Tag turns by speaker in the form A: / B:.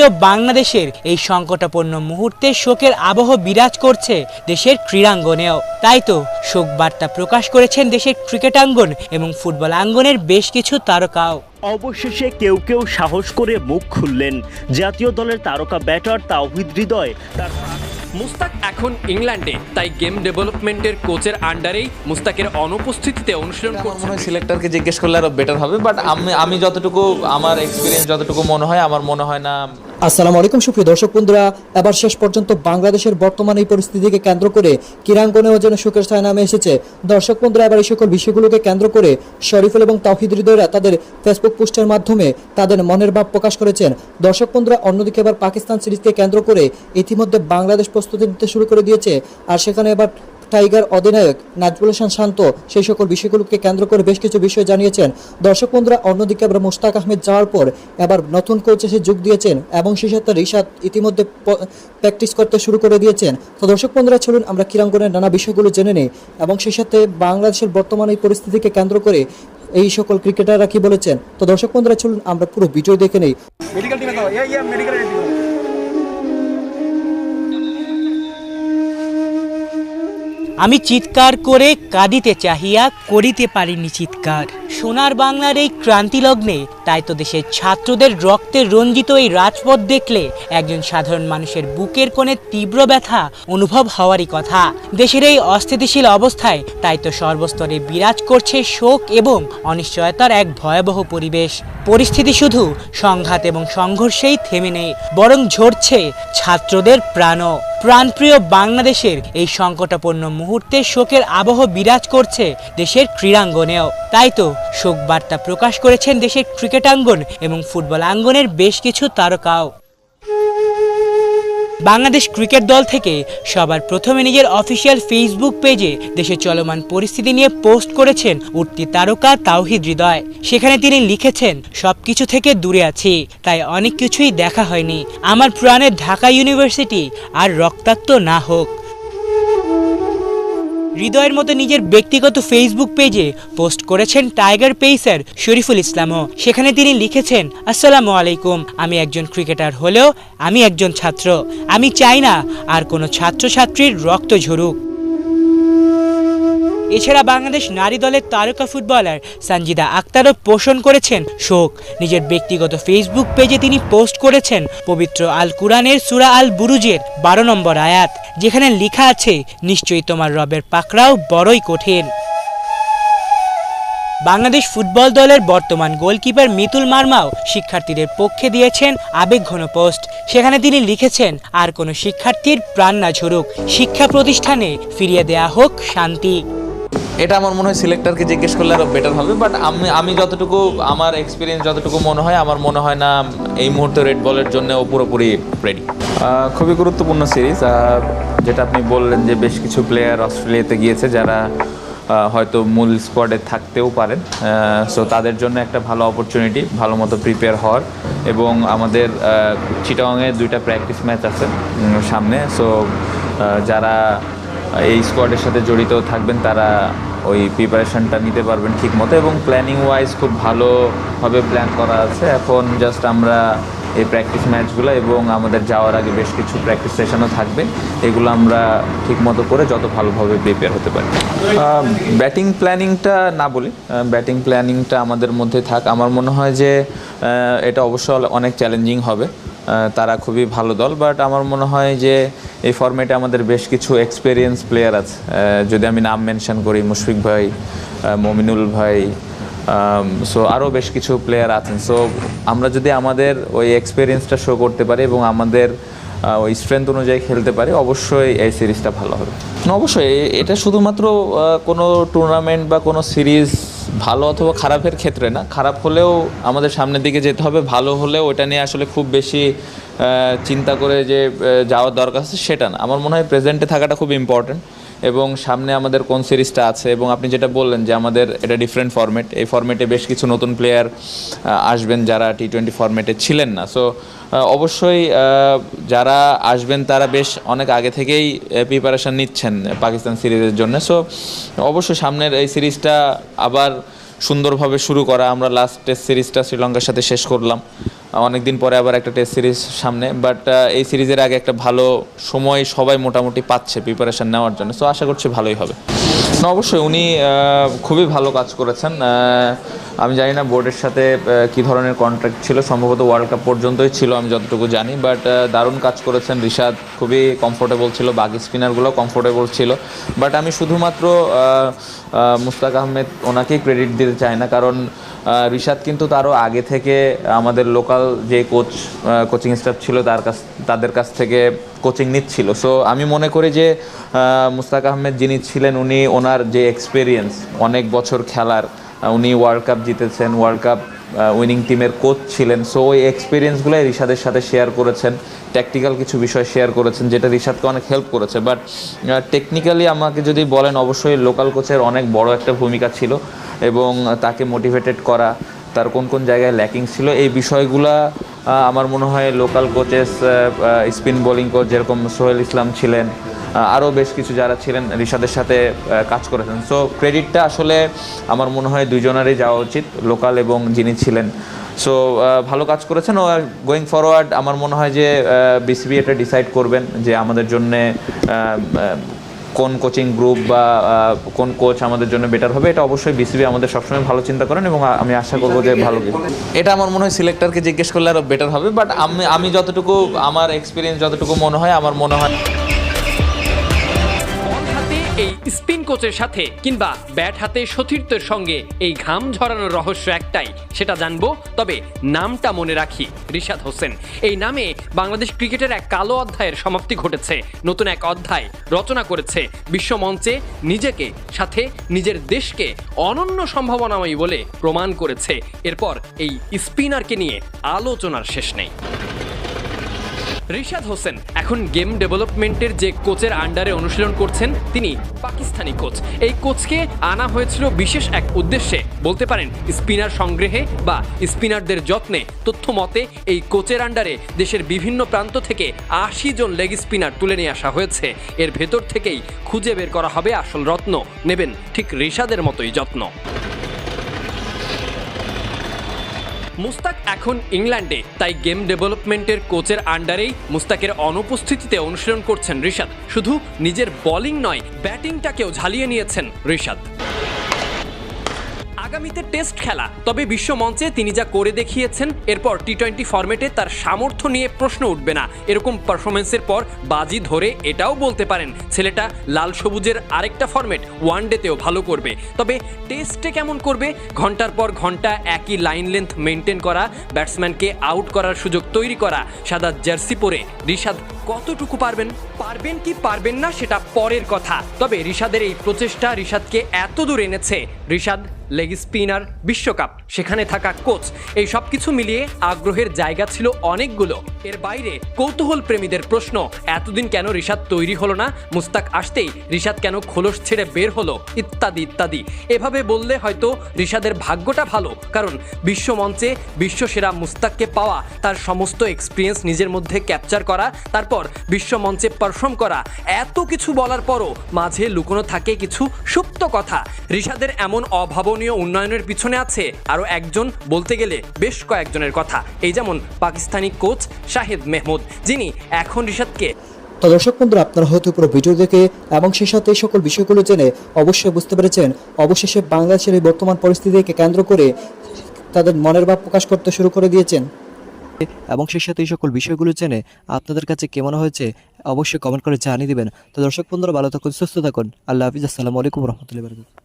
A: প্রাণপ্রিয় বাংলাদেশের এই সংকটাপন্ন মুহূর্তে শোকের আবহ বিরাজ করছে দেশের ক্রীড়াঙ্গনেও। তাই তো শোক বার্তা প্রকাশ করেছেন দেশের ক্রিকেটাঙ্গন এবং ফুটবল আঙ্গনের বেশ কিছু তারকাও।
B: অবশেষে কেউ কেউ সাহস করে মুখ খুললেন। জাতীয় দলের তারকা ব্যাটার তাওহিদ হৃদয় তার
C: মুস্তাক এখন ইংল্যান্ডে, তাই গেম ডেভেলপমেন্টের কোচের আন্ডারেই মুস্তাকের অনুপস্থিতিতে অনুশীলন
D: আমার মনে হয় সিলেক্টরকে জিজ্ঞেস করলে আরো বেটার হবে, বাট আমি যতটুকু আমার এক্সপিরিয়েন্স যতটুকু মনে হয়, আমার মনে হয় না।
E: আসসালামু আলাইকুম সুপ্রিয় দর্শক বন্ধুরা, এবার শেষ পর্যন্ত বাংলাদেশের বর্তমান এই পরিস্থিতিকে কেন্দ্র করে ক্রীড়াঙ্গনেও যেন শোকের ছায়া নামে এসেছে। দর্শক বন্ধুরা, এবার এই সকল বিষয়গুলোকে কেন্দ্র করে শরীফুল এবং তাওহিদ হৃদয়রা তাদের ফেসবুক পোস্টের মাধ্যমে তাদের মনের ভাব প্রকাশ করেছেন। দর্শক বন্ধুরা, অন্যদিকে এবার পাকিস্তান সিরিজকে কেন্দ্র করে ইতিমধ্যে বাংলাদেশ প্রস্তুতি নিতে শুরু করে দিয়েছে, আর সেখানে এবার টাইগার অধিনায়ক নাজমুল হাসান শান্ত সেই সকল বিষয়গুলোকে কেন্দ্র করে বেশ কিছু বিষয় জানিয়েছেন। দর্শক বন্ধুরা, অন্যদিকে এবার মুশতাক আহমেদ যাওয়ার পর এবার নতুন কোচ এসে যোগ দিয়েছেন এবং সেই সাথে রিশাদ ইতিমধ্যে প্র্যাকটিস করতে শুরু করে দিয়েছেন। তো দর্শক বন্ধুরা, চলুন আমরা ক্রীড়াঙ্গনের নানা বিষয়গুলো জেনে নিই এবং সেই সাথে বাংলাদেশের বর্তমান এই পরিস্থিতিকে কেন্দ্র করে এই সকল ক্রিকেটাররা কি বলেছেন। তো দর্শক বন্ধুরা, চলুন আমরা পুরো ভিডিও দেখে নেই।
A: আমি চিৎকার করে কাঁদিতে চাহিয়া করিতে পারিনি চিৎকার। সোনার বাংলার এই ক্রান্তি লগ্নে তাই তো দেশের ছাত্রদের রক্তে রঞ্জিত এই রাজপথ দেখলে একজন সাধারণ মানুষের বুকের কোণে তীব্র ব্যথা অনুভব হওয়ারই কথা। দেশের এই অস্থিতিশীল অবস্থায় তাই তো সর্বস্তরে বিরাজ করছে শোক এবং অনিশ্চয়তার এক ভয়াবহ পরিবেশ। পরিস্থিতি শুধু সংঘাত এবং সংঘর্ষেই থেমে নেই, বরং ঝরছে ছাত্রদের প্রাণও। প্রাণপ্রিয় বাংলাদেশের এই সংকটাপন্ন মুহূর্তে শোকের আবহ বিরাজ করছে দেশের ক্রীড়াঙ্গনেও। তাই তো শোক বার্তা প্রকাশ করেছেন দেশের ক্রিকেটাঙ্গন এবং ফুটবল আঙ্গনের বেশ কিছু তারকাও। বাংলাদেশ ক্রিকেট দল থেকে সবার প্রথমে নিজের অফিসিয়াল ফেসবুক পেজে দেশের চলমান পরিস্থিতি নিয়ে পোস্ট করেছেন উঠতি তারকা তাওহিদ হৃদয়। সেখানে তিনি লিখেছেন, সবকিছু থেকে দূরে আছি, তাই অনেক কিছুই দেখা হয়নি। আমার প্রাণের ঢাকা ইউনিভার্সিটি আর রক্তাক্ত না হোক। হৃদয়ের মতো নিজের ব্যক্তিগত ফেসবুক পেজে পোস্ট করেছেন টাইগার পেসার শরীফুল ইসলামও। সেখানে তিনি লিখেছেন, আসসালামু আলাইকুম, আমি একজন ক্রিকেটার হলেও আমি একজন ছাত্র। আমি চাই না আর কোনো ছাত্রছাত্রীর রক্ত ঝরুক। এছাড়া বাংলাদেশ নারী দলের তারকা ফুটবলার সঞ্জিদা আক্তারও পোষণ করেছেন শোক। নিজের ব্যক্তিগত ফেসবুক পেজে তিনি পোস্ট করেছেন পবিত্র আল কুরআনের সূরা আল বুরুজের 12 নম্বর আয়াত, যেখানে লেখা আছে, নিশ্চয়ই তোমার রবের পাকড়াও বড়ই কঠিন। বাংলাদেশ ফুটবল দলের বর্তমান গোলকিপার মিতুল মার্মাও শিক্ষার্থীদের পক্ষে দিয়েছেন আবেগঘন পোস্ট। সেখানে তিনি লিখেছেন, আর কোনো শিক্ষার্থীর প্রাণ না ঝরুক, শিক্ষা প্রতিষ্ঠানে ফিরিয়ে দেয়া হোক শান্তি।
D: এটা আমার মনে হয় সিলেক্টরকে জিজ্ঞেস করলে আরো বেটার হবে, বাট আমি যতটুকু আমার এক্সপিরিয়েন্স যতটুকু মনে হয়, আমার মনে হয় না এই মুহূর্তে রেড বলের জন্য ও পুরোপুরি রেডি। খুবই গুরুত্বপূর্ণ সিরিজ, যেটা আপনি বললেন যে বেশ কিছু প্লেয়ার অস্ট্রেলিয়াতে গিয়েছে যারা হয়তো মূল স্কোয়াডে থাকতেও পারেন। সো তাদের জন্য একটা ভালো অপরচুনিটি ভালো মতো প্রিপেয়ার হওয়ার, এবং আমাদের চিটাগংয়ে 2টা প্র্যাকটিস ম্যাচ আছে সামনে। সো যারা এই স্কোয়াডের সাথে জড়িত থাকবেন তারা ওই প্রিপারেশনটা নিতে পারবেন ঠিক মতো, এবং প্ল্যানিং ওয়াইজ খুব ভালোভাবে প্ল্যান করা আছে। এখন জাস্ট আমরা এই প্র্যাকটিস ম্যাচগুলো এবং আমাদের যাওয়ার আগে বেশ কিছু প্র্যাকটিস সেশনও থাকবে, এগুলো আমরা ঠিক মতো করে যত ভালোভাবে প্রিপেয়ার হতে পারি। ব্যাটিং প্ল্যানিংটা না বলি, ব্যাটিং প্ল্যানিংটা আমাদের মধ্যে থাক। আমার মনে হয় যে এটা অবশ্য অনেক চ্যালেঞ্জিং হবে। তারা খুবই ভালো দল, বাট আমার মনে হয় যে এই ফরম্যাটে আমাদের বেশ কিছু এক্সপেরিয়েন্স প্লেয়ার আছে। যদি আমি নাম মেনশন করি, মুশফিক ভাই, মমিনুল ভাই, সো আরও বেশ কিছু প্লেয়ার আছেন। সো আমরা যদি আমাদের ওই এক্সপেরিয়েন্সটা শো করতে পারি এবং আমাদের ওই স্ট্রেংথ অনুযায়ী খেলতে পারি, অবশ্যই এই সিরিজটা ভালো হবে। অবশ্যই এটা শুধুমাত্র কোনো টুর্নামেন্ট বা কোনো সিরিজ ভালো অথবা খারাপের ক্ষেত্রে না। খারাপ হলেও আমাদের সামনের দিকে যেতে হবে, ভালো হলেও ওটা নিয়ে আসলে খুব বেশি চিন্তা করে যে যাওয়ার দরকার আছে সেটা না। আমার মনে হয় প্রেজেন্টে থাকাটা খুব ইম্পর্ট্যান্ট, এবং সামনে আমাদের কোন সিরিজটা আছে, এবং আপনি যেটা বললেন যে আমাদের এটা ডিফারেন্ট ফরম্যাট, এই ফরম্যাটে বেশ কিছু নতুন প্লেয়ার আসবেন যারা টি20 ফরম্যাটে ছিলেন না। সো অবশ্যই যারা আসবেন তারা বেশ অনেক আগে থেকেই প্রিপারেশান নিচ্ছেন পাকিস্তান সিরিজের জন্য। সো অবশ্যই সামনের এই সিরিজটা আবার সুন্দরভাবে শুরু করা। আমরা লাস্ট টেস্ট সিরিজটা শ্রীলঙ্কার সাথে শেষ করলাম, অনেকদিন পরে আবার একটা টেস্ট সিরিজ সামনে, বাট এই সিরিজের আগে একটা ভালো সময় সবাই মোটামুটি পাচ্ছে প্রিপারেশন নেওয়ার জন্য, সো আশা করছি ভালোই হবে। না, অবশ্যই উনি খুবই ভালো কাজ করেছেন। আমি জানি না বোর্ডের সাথে কী ধরনের কন্ট্রাক্ট ছিল, সম্ভবত ওয়ার্ল্ড কাপ পর্যন্তই ছিল আমি যতটুকু জানি, বাট দারুণ কাজ করেছেন। রিশাদ খুবই কমফোর্টেবল ছিল, বাকি স্পিনারগুলো কমফোর্টেবল ছিল, বাট আমি শুধুমাত্র মুস্তাক আহমেদ ওনাকেই ক্রেডিট দিতে চাই না, কারণ রিশাদ কিন্তু তারও আগে থেকে আমাদের লোকাল যে কোচিং স্টাফ ছিল তাদের কাছ থেকে কোচিং নিচ্ছিল। সো আমি মনে করি যে মুস্তাক আহমেদ যিনি ছিলেন, উনি ওনার যে এক্সপিরিয়েন্স, অনেক বছর খেলার, উনি ওয়ার্ল্ড কাপ জিতেছেন, ওয়ার্ল্ড কাপ উইনিং টিমের কোচ ছিলেন, সো ওই এক্সপিরিয়েন্সগুলোই রিশাদের সাথে শেয়ার করেছেন, ট্যাকটিক্যাল কিছু বিষয় শেয়ার করেছেন, যেটা রিশাদকে অনেক হেল্প করেছে। বাট টেকনিক্যালি আমাকে যদি বলেন, অবশ্যই লোকাল কোচের অনেক বড় একটা ভূমিকা ছিল, এবং তাকে মোটিভেটেড করা, তার কোন কোন জায়গায় ল্যাকিং ছিল, এই বিষয়গুলা আমার মনে হয় local coaches, spin bowling coach যেরকম সোহেল ইসলাম ছিলেন, আরও বেশ কিছু যারা ছিলেন রিশাদের সাথে কাজ করেছেন। সো ক্রেডিটটা আসলে আমার মনে হয় দুইজনেরই যাওয়া উচিত, লোকাল এবং যিনি ছিলেন। সো ভালো কাজ করেছেন, ও গোয়িং ফরওয়ার্ড আমার মনে হয় যে বিসিবি এটা ডিসাইড করবেন যে আমাদের জন্যে কোন কোচিং গ্রুপ বা কোন কোচ আমাদের জন্য বেটার হবে। এটা অবশ্যই বিসিবি আমাদের সবসময় ভালো চিন্তা করেন, এবং আমি আশা করবো যে ভালো, এটা আমার মনে হয় সিলেক্টরকে জিজ্ঞেস করলে আরও বেটার হবে, বাট আমি যতটুকু আমার এক্সপিরিয়েন্স যতটুকু মনে হয়, আমার মনে হয়
C: এই স্পিন কোচের সাথে কিংবা ব্যাট হাতে সতীর্থের সঙ্গে এই ঘাম ঝরানোর রহস্য একটাই, সেটা জানবো। তবে নামটা মনে রাখি, রিশাদ হোসেন। এই নামে বাংলাদেশ ক্রিকেটের এক কালো অধ্যায়ের সমাপ্তি ঘটেছে, নতুন এক অধ্যায় রচনা করেছে। বিশ্বমঞ্চে নিজেকে সাথে নিজের দেশকে অনন্য সম্ভাবনাময়ী বলে প্রমাণ করেছে। এরপর এই স্পিনারকে নিয়ে আলোচনার শেষ নেই। রিশাদ হোসেন এখন গেম ডেভেলপমেন্টের যে কোচের আন্ডারে অনুশীলন করছেন, তিনি পাকিস্তানি কোচ। এই কোচকে আনা হয়েছিল বিশেষ এক উদ্দেশ্যে, বলতে পারেন স্পিনার সংগ্রহে বা স্পিনারদের যত্নে। তথ্য মতে এই কোচের আন্ডারে দেশের বিভিন্ন প্রান্ত থেকে ৮০ জন লেগ স্পিনার তুলে নিয়ে আসা হয়েছে। এর ভেতর থেকেই খুঁজে বের করা হবে আসল রত্ন, নেবেন ঠিক রিশাদের মতোই যত্ন। মুস্তাক এখন ইংল্যান্ডে, তাই গেম ডেভেলপমেন্টের কোচের আন্ডারেই মুস্তাকের অনুপস্থিতিতে অনুশীলন করছেন রিশাদ। শুধু নিজের বোলিং নয়, ব্যাটিংটাকেও ঝালিয়ে নিয়েছেন রিশাদ। আগামীতে টেস্ট খেলা, তবে বিশ্ব মঞ্চে তিনি যা করে দেখিয়েছেন, এরপর টি-20 ফরম্যাটে তার সামর্থ্য নিয়ে প্রশ্ন উঠবে না। এরকম পারফরমেন্সের পর বাজি ধরে এটাও বলতে পারেন ছেলেটা লাল সবুজের আরেকটা ফরম্যাট ওয়ানডেতেও ভালো করবে। তবে টেস্টে কেমন করবে, ঘন্টার পর ঘন্টা একই লাইন লেন্থ মেনটেন করা, ব্যাটসম্যানকে আউট করার সুযোগ তৈরি করা, সাদা জার্সি পরে রিশাদ কতটুকু পারবেন কি পারবেন না সেটা পরের কথা। তবে রিশাদের এই প্রচেষ্টা রিশাদকে এত দূর এনেছে। রিশাদ লেগ স্পিনার, বিশ্বকাপ, সেখানে থাকা কোচ, এই সব কিছু মিলিয়ে আগ্রহের জায়গা ছিল অনেকগুলো। এর বাইরে কৌতূহল প্রেমীদের প্রশ্ন, এতদিন কেন রিশাদ তৈরি হলো না, মুস্তাক আসতেই রিশাদ কেন খোলস ছেড়ে বের হলো, ইত্যাদি ইত্যাদি। এভাবে বললে হয়তো রিশাদের ভাগ্যটা ভালো, কারণ বিশ্বমঞ্চে বিশ্বসেরা মুস্তাককে পাওয়া, তার সমস্ত এক্সপিরিয়েন্স নিজের মধ্যে ক্যাপচার করা, তারপর বিশ্বমঞ্চে পারফর্ম করা, এত কিছু বলার পরও মাঝে লুকোনো থাকে কিছু সুপ্ত কথা। রিশাদের এমন অভাবনীয় উন্নয়নের পিছনে আছে আরও একজন, বলতে গেলে বেশ কয়েকজনের কথা। এই যেমন পাকিস্তানি কোচ শাহিদ মেহমুদ, যিনি এখন রিশাদকে।
E: তো দর্শক বন্ধুরা, আপনারা হয়তো পুরো ভিডিও দেখে এবং সেই সাথে এই সকল বিষয়গুলো জেনে অবশ্যই বুঝতে পেরেছেন, অবশেষে বাংলাদেশের এই বর্তমান পরিস্থিতিকে কেন্দ্র করে তাদের মনের ভাব প্রকাশ করতে শুরু করে দিয়েছেন। এবং সেই সাথে এই সকল বিষয়গুলো জেনে আপনাদের কাছে কেমন হয়েছে অবশ্যই কমেন্ট করে জানিয়ে দিবেন। তো দর্শক বন্ধুরা, ভালো থাকুন, সুস্থ থাকুন, আল্লাহ হাফিজ, আসসালামু আলাইকুম রহমতুল্লাহি ওয়া বারাকাতুহু।